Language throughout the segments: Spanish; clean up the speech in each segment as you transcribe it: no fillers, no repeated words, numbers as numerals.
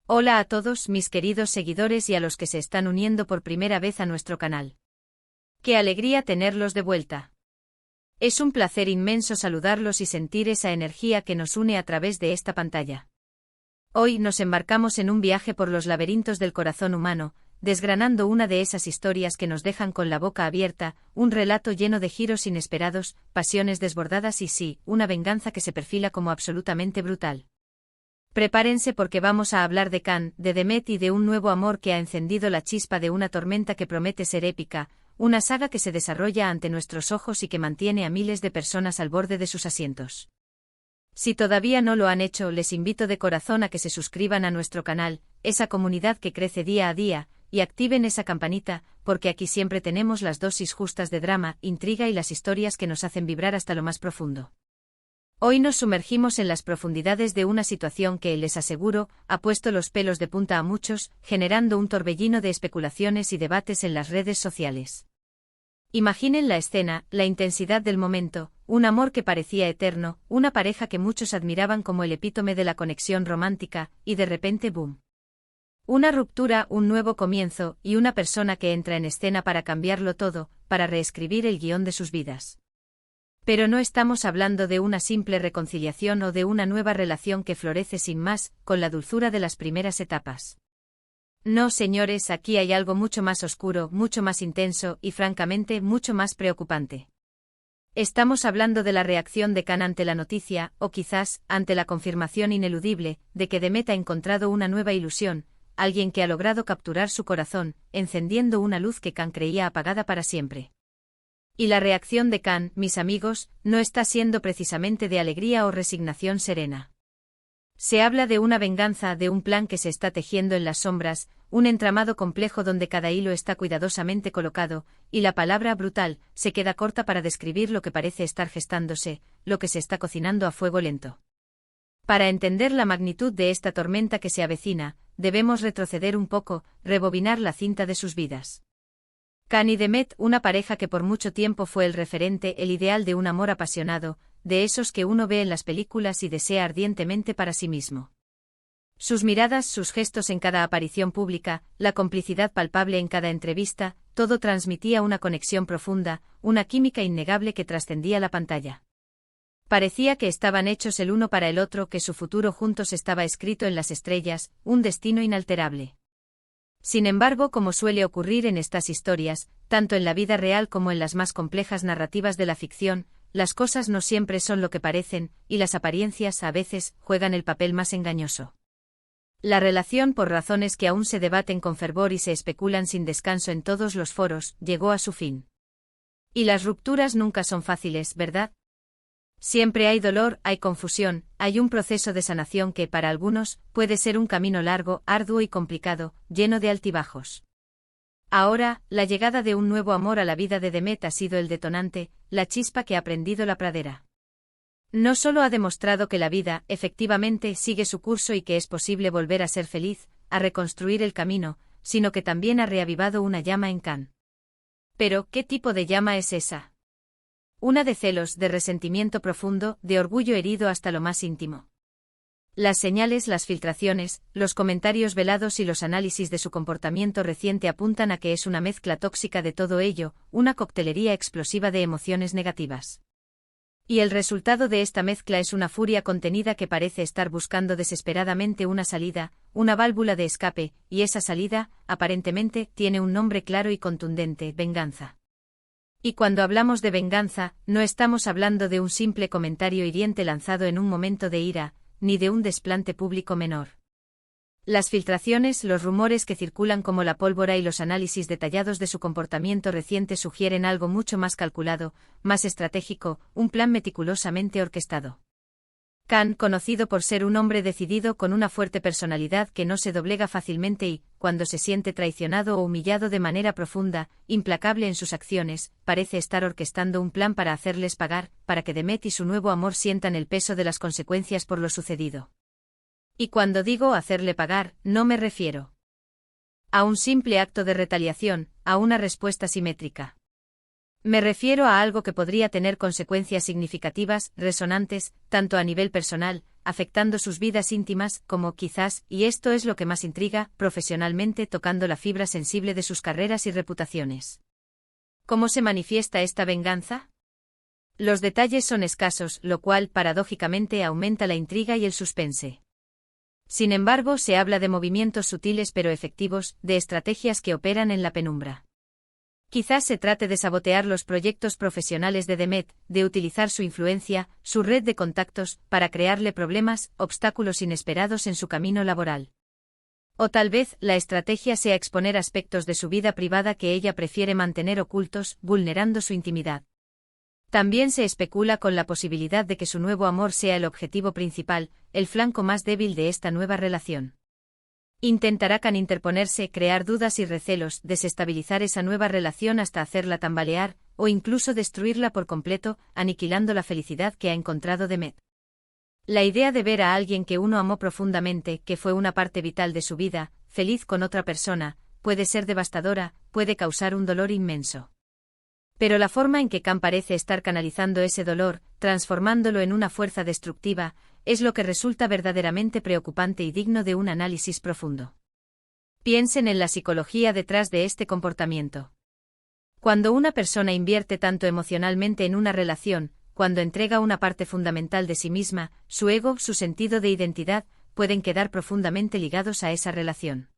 Hola a todos mis queridos seguidores y a los que se están uniendo por primera vez a nuestro canal. ¡Qué alegría tenerlos de vuelta! Es un placer inmenso saludarlos y sentir esa energía que nos une a través de esta pantalla. Hoy nos embarcamos en un viaje por los laberintos del corazón humano, desgranando una de esas historias que nos dejan con la boca abierta, un relato lleno de giros inesperados, pasiones desbordadas y sí, una venganza que se perfila como absolutamente brutal. Prepárense porque vamos a hablar de Can, de Demet y de un nuevo amor que ha encendido la chispa de una tormenta que promete ser épica, una saga que se desarrolla ante nuestros ojos y que mantiene a miles de personas al borde de sus asientos. Si todavía no lo han hecho, les invito de corazón a que se suscriban a nuestro canal, esa comunidad que crece día a día, y activen esa campanita, porque aquí siempre tenemos las dosis justas de drama, intriga y las historias que nos hacen vibrar hasta lo más profundo. Hoy nos sumergimos en las profundidades de una situación que, les aseguro, ha puesto los pelos de punta a muchos, generando un torbellino de especulaciones y debates en las redes sociales. Imaginen la escena, la intensidad del momento, un amor que parecía eterno, una pareja que muchos admiraban como el epítome de la conexión romántica, y de repente ¡boom! Una ruptura, un nuevo comienzo, y una persona que entra en escena para cambiarlo todo, para reescribir el guión de sus vidas. Pero no estamos hablando de una simple reconciliación o de una nueva relación que florece sin más, con la dulzura de las primeras etapas. No, señores, aquí hay algo mucho más oscuro, mucho más intenso y, francamente, mucho más preocupante. Estamos hablando de la reacción de Can ante la noticia, o quizás, ante la confirmación ineludible, de que Demet ha encontrado una nueva ilusión, alguien que ha logrado capturar su corazón, encendiendo una luz que Can creía apagada para siempre. Y la reacción de Can, mis amigos, no está siendo precisamente de alegría o resignación serena. Se habla de una venganza, de un plan que se está tejiendo en las sombras, un entramado complejo donde cada hilo está cuidadosamente colocado, y la palabra brutal se queda corta para describir lo que parece estar gestándose, lo que se está cocinando a fuego lento. Para entender la magnitud de esta tormenta que se avecina, debemos retroceder un poco, rebobinar la cinta de sus vidas. Can y Demet, una pareja que por mucho tiempo fue el referente, el ideal de un amor apasionado, de esos que uno ve en las películas y desea ardientemente para sí mismo. Sus miradas, sus gestos en cada aparición pública, la complicidad palpable en cada entrevista, todo transmitía una conexión profunda, una química innegable que trascendía la pantalla. Parecía que estaban hechos el uno para el otro, que su futuro juntos estaba escrito en las estrellas, un destino inalterable. Sin embargo, como suele ocurrir en estas historias, tanto en la vida real como en las más complejas narrativas de la ficción, las cosas no siempre son lo que parecen, y las apariencias a veces juegan el papel más engañoso. La relación, por razones que aún se debaten con fervor y se especulan sin descanso en todos los foros, llegó a su fin. Y las rupturas nunca son fáciles, ¿verdad? Siempre hay dolor, hay confusión, hay un proceso de sanación que, para algunos, puede ser un camino largo, arduo y complicado, lleno de altibajos. Ahora, la llegada de un nuevo amor a la vida de Demet ha sido el detonante, la chispa que ha prendido la pradera. No solo ha demostrado que la vida, efectivamente, sigue su curso y que es posible volver a ser feliz, a reconstruir el camino, sino que también ha reavivado una llama en Can. Pero, ¿qué tipo de llama es esa? Una de celos, de resentimiento profundo, de orgullo herido hasta lo más íntimo. Las señales, las filtraciones, los comentarios velados y los análisis de su comportamiento reciente apuntan a que es una mezcla tóxica de todo ello, una coctelería explosiva de emociones negativas. Y el resultado de esta mezcla es una furia contenida que parece estar buscando desesperadamente una salida, una válvula de escape, y esa salida, aparentemente, tiene un nombre claro y contundente: venganza. Y cuando hablamos de venganza, no estamos hablando de un simple comentario hiriente lanzado en un momento de ira, ni de un desplante público menor. Las filtraciones, los rumores que circulan como la pólvora y los análisis detallados de su comportamiento reciente sugieren algo mucho más calculado, más estratégico, un plan meticulosamente orquestado. Can, conocido por ser un hombre decidido con una fuerte personalidad que no se doblega fácilmente y, cuando se siente traicionado o humillado de manera profunda, implacable en sus acciones, parece estar orquestando un plan para hacerles pagar, para que Demet y su nuevo amor sientan el peso de las consecuencias por lo sucedido. Y cuando digo hacerle pagar, no me refiero a un simple acto de retaliación, a una respuesta simétrica. Me refiero a algo que podría tener consecuencias significativas, resonantes, tanto a nivel personal, afectando sus vidas íntimas, como quizás, y esto es lo que más intriga, profesionalmente tocando la fibra sensible de sus carreras y reputaciones. ¿Cómo se manifiesta esta venganza? Los detalles son escasos, lo cual, paradójicamente, aumenta la intriga y el suspense. Sin embargo, se habla de movimientos sutiles pero efectivos, de estrategias que operan en la penumbra. Quizás se trate de sabotear los proyectos profesionales de Demet, de utilizar su influencia, su red de contactos, para crearle problemas, obstáculos inesperados en su camino laboral. O tal vez, la estrategia sea exponer aspectos de su vida privada que ella prefiere mantener ocultos, vulnerando su intimidad. También se especula con la posibilidad de que su nuevo amor sea el objetivo principal, el flanco más débil de esta nueva relación. Intentará Khan interponerse, crear dudas y recelos, desestabilizar esa nueva relación hasta hacerla tambalear, o incluso destruirla por completo, aniquilando la felicidad que ha encontrado Demet. La idea de ver a alguien que uno amó profundamente, que fue una parte vital de su vida, feliz con otra persona, puede ser devastadora, puede causar un dolor inmenso. Pero la forma en que Khan parece estar canalizando ese dolor, transformándolo en una fuerza destructiva, es lo que resulta verdaderamente preocupante y digno de un análisis profundo. Piensen en la psicología detrás de este comportamiento. Cuando una persona invierte tanto emocionalmente en una relación, cuando entrega una parte fundamental de sí misma, su ego, su sentido de identidad, pueden quedar profundamente ligados a esa relación.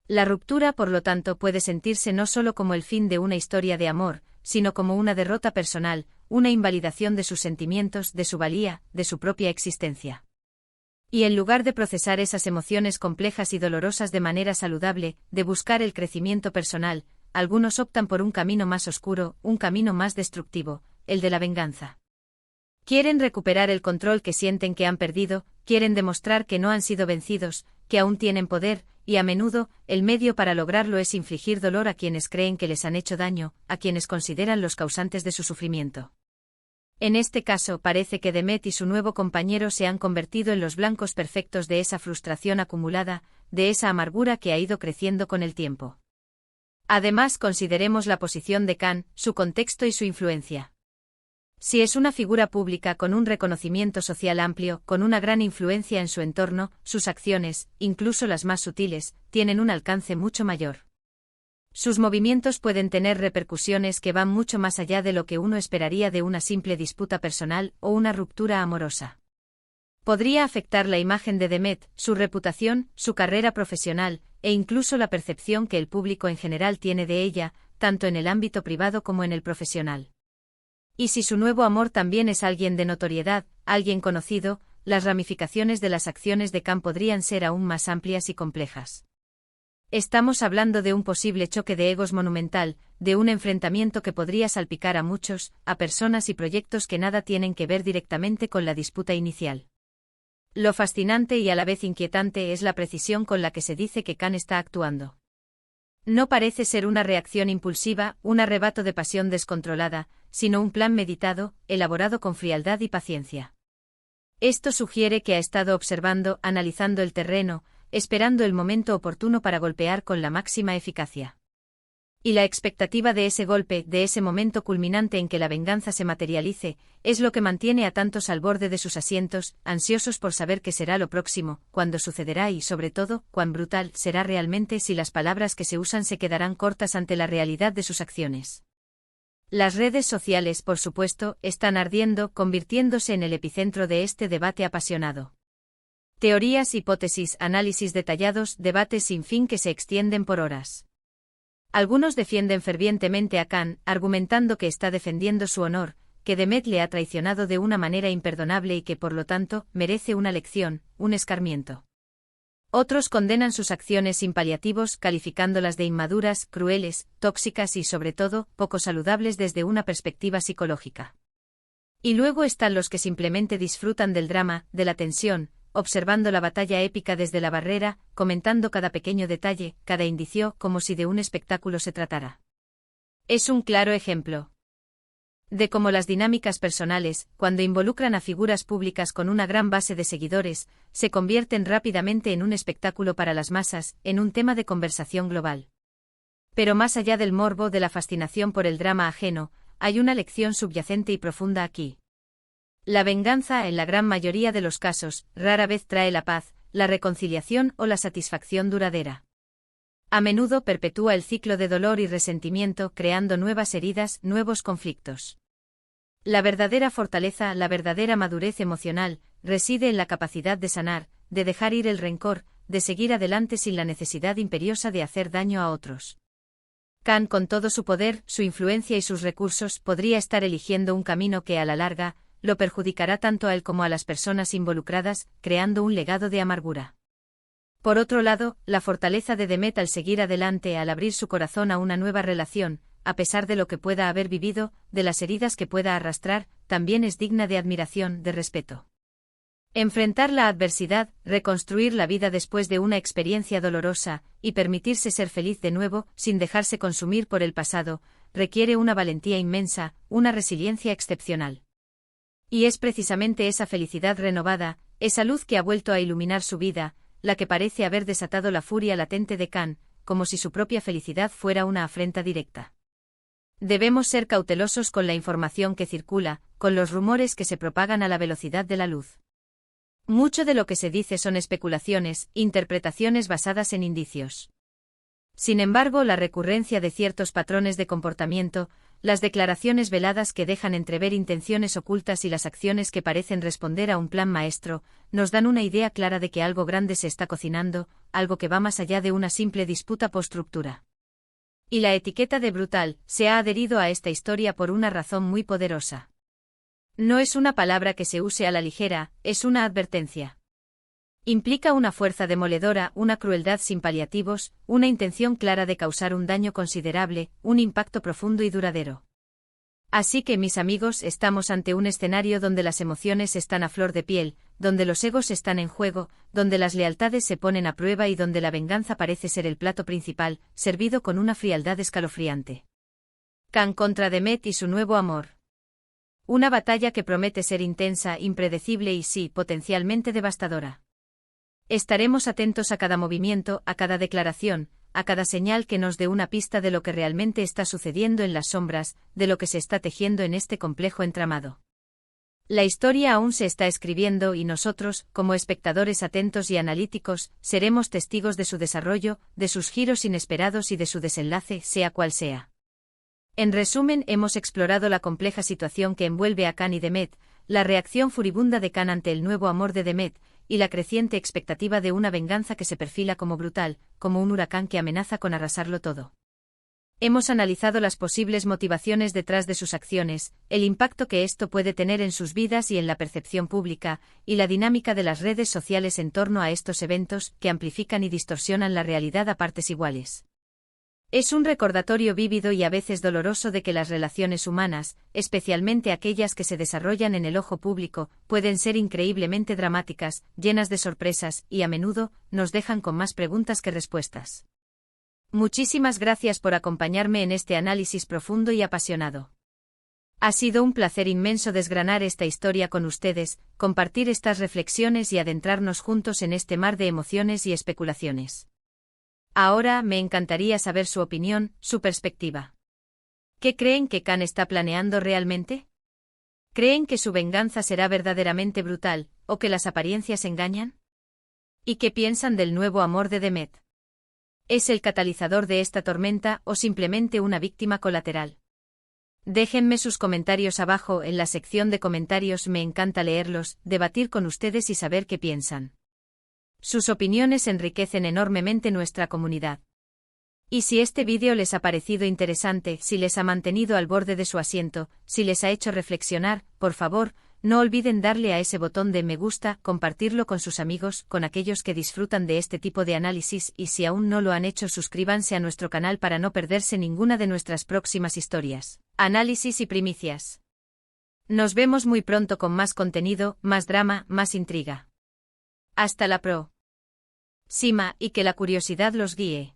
La ruptura, por lo tanto, puede sentirse no solo como el fin de una historia de amor, sino como una derrota personal, una invalidación de sus sentimientos, de su valía, de su propia existencia. Y en lugar de procesar esas emociones complejas y dolorosas de manera saludable, de buscar el crecimiento personal, algunos optan por un camino más oscuro, un camino más destructivo, el de la venganza. Quieren recuperar el control que sienten que han perdido, quieren demostrar que no han sido vencidos, que aún tienen poder, y a menudo, el medio para lograrlo es infligir dolor a quienes creen que les han hecho daño, a quienes consideran los causantes de su sufrimiento. En este caso, parece que Demet y su nuevo compañero se han convertido en los blancos perfectos de esa frustración acumulada, de esa amargura que ha ido creciendo con el tiempo. Además, consideremos la posición de Khan, su contexto y su influencia. Si es una figura pública con un reconocimiento social amplio, con una gran influencia en su entorno, sus acciones, incluso las más sutiles, tienen un alcance mucho mayor. Sus movimientos pueden tener repercusiones que van mucho más allá de lo que uno esperaría de una simple disputa personal o una ruptura amorosa. Podría afectar la imagen de Demet, su reputación, su carrera profesional, e incluso la percepción que el público en general tiene de ella, tanto en el ámbito privado como en el profesional. Y si su nuevo amor también es alguien de notoriedad, alguien conocido, las ramificaciones de las acciones de Khan podrían ser aún más amplias y complejas. Estamos hablando de un posible choque de egos monumental, de un enfrentamiento que podría salpicar a muchos, a personas y proyectos que nada tienen que ver directamente con la disputa inicial. Lo fascinante y a la vez inquietante es la precisión con la que se dice que Khan está actuando. No parece ser una reacción impulsiva, un arrebato de pasión descontrolada, sino un plan meditado, elaborado con frialdad y paciencia. Esto sugiere que ha estado observando, analizando el terreno, esperando el momento oportuno para golpear con la máxima eficacia. Y la expectativa de ese golpe, de ese momento culminante en que la venganza se materialice, es lo que mantiene a tantos al borde de sus asientos, ansiosos por saber qué será lo próximo, cuándo sucederá y, sobre todo, cuán brutal será realmente, si las palabras que se usan se quedarán cortas ante la realidad de sus acciones. Las redes sociales, por supuesto, están ardiendo, convirtiéndose en el epicentro de este debate apasionado. Teorías, hipótesis, análisis detallados, debates sin fin que se extienden por horas. Algunos defienden fervientemente a Khan, argumentando que está defendiendo su honor, que Demet le ha traicionado de una manera imperdonable y que, por lo tanto, merece una lección, un escarmiento. Otros condenan sus acciones sin paliativos, calificándolas de inmaduras, crueles, tóxicas y, sobre todo, poco saludables desde una perspectiva psicológica. Y luego están los que simplemente disfrutan del drama, de la tensión, observando la batalla épica desde la barrera, comentando cada pequeño detalle, cada indicio, como si de un espectáculo se tratara. Es un claro ejemplo de cómo las dinámicas personales, cuando involucran a figuras públicas con una gran base de seguidores, se convierten rápidamente en un espectáculo para las masas, en un tema de conversación global. Pero más allá del morbo, de la fascinación por el drama ajeno, hay una lección subyacente y profunda aquí. La venganza, en la gran mayoría de los casos, rara vez trae la paz, la reconciliación o la satisfacción duradera. A menudo perpetúa el ciclo de dolor y resentimiento, creando nuevas heridas, nuevos conflictos. La verdadera fortaleza, la verdadera madurez emocional, reside en la capacidad de sanar, de dejar ir el rencor, de seguir adelante sin la necesidad imperiosa de hacer daño a otros. Khan, con todo su poder, su influencia y sus recursos, podría estar eligiendo un camino que, a la larga, lo perjudicará tanto a él como a las personas involucradas, creando un legado de amargura. Por otro lado, la fortaleza de Demet al seguir adelante, al abrir su corazón a una nueva relación, a pesar de lo que pueda haber vivido, de las heridas que pueda arrastrar, también es digna de admiración, de respeto. Enfrentar la adversidad, reconstruir la vida después de una experiencia dolorosa, y permitirse ser feliz de nuevo, sin dejarse consumir por el pasado, requiere una valentía inmensa, una resiliencia excepcional. Y es precisamente esa felicidad renovada, esa luz que ha vuelto a iluminar su vida, la que parece haber desatado la furia latente de Khan, como si su propia felicidad fuera una afrenta directa. Debemos ser cautelosos con la información que circula, con los rumores que se propagan a la velocidad de la luz. Mucho de lo que se dice son especulaciones, interpretaciones basadas en indicios. Sin embargo, la recurrencia de ciertos patrones de comportamiento, las declaraciones veladas que dejan entrever intenciones ocultas y las acciones que parecen responder a un plan maestro, nos dan una idea clara de que algo grande se está cocinando, algo que va más allá de una simple disputa post-ruptura. Y la etiqueta de brutal se ha adherido a esta historia por una razón muy poderosa. No es una palabra que se use a la ligera, es una advertencia. Implica una fuerza demoledora, una crueldad sin paliativos, una intención clara de causar un daño considerable, un impacto profundo y duradero. Así que, mis amigos, estamos ante un escenario donde las emociones están a flor de piel, donde los egos están en juego, donde las lealtades se ponen a prueba y donde la venganza parece ser el plato principal, servido con una frialdad escalofriante. Khan contra Demet y su nuevo amor. Una batalla que promete ser intensa, impredecible y sí, potencialmente devastadora. Estaremos atentos a cada movimiento, a cada declaración, a cada señal que nos dé una pista de lo que realmente está sucediendo en las sombras, de lo que se está tejiendo en este complejo entramado. La historia aún se está escribiendo y nosotros, como espectadores atentos y analíticos, seremos testigos de su desarrollo, de sus giros inesperados y de su desenlace, sea cual sea. En resumen, hemos explorado la compleja situación que envuelve a Khan y Demet, la reacción furibunda de Khan ante el nuevo amor de Demet, y la creciente expectativa de una venganza que se perfila como brutal, como un huracán que amenaza con arrasarlo todo. Hemos analizado las posibles motivaciones detrás de sus acciones, el impacto que esto puede tener en sus vidas y en la percepción pública, y la dinámica de las redes sociales en torno a estos eventos, que amplifican y distorsionan la realidad a partes iguales. Es un recordatorio vívido y a veces doloroso de que las relaciones humanas, especialmente aquellas que se desarrollan en el ojo público, pueden ser increíblemente dramáticas, llenas de sorpresas, y a menudo, nos dejan con más preguntas que respuestas. Muchísimas gracias por acompañarme en este análisis profundo y apasionado. Ha sido un placer inmenso desgranar esta historia con ustedes, compartir estas reflexiones y adentrarnos juntos en este mar de emociones y especulaciones. Ahora me encantaría saber su opinión, su perspectiva. ¿Qué creen que Khan está planeando realmente? ¿Creen que su venganza será verdaderamente brutal, o que las apariencias engañan? ¿Y qué piensan del nuevo amor de Demet? ¿Es el catalizador de esta tormenta o simplemente una víctima colateral? Déjenme sus comentarios abajo en la sección de comentarios, me encanta leerlos, debatir con ustedes y saber qué piensan. Sus opiniones enriquecen enormemente nuestra comunidad. Y si este vídeo les ha parecido interesante, si les ha mantenido al borde de su asiento, si les ha hecho reflexionar, por favor, no olviden darle a ese botón de me gusta, compartirlo con sus amigos, con aquellos que disfrutan de este tipo de análisis y si aún no lo han hecho suscríbanse a nuestro canal para no perderse ninguna de nuestras próximas historias, análisis y primicias. Nos vemos muy pronto con más contenido, más drama, más intriga. Hasta la próxima y que la curiosidad los guíe.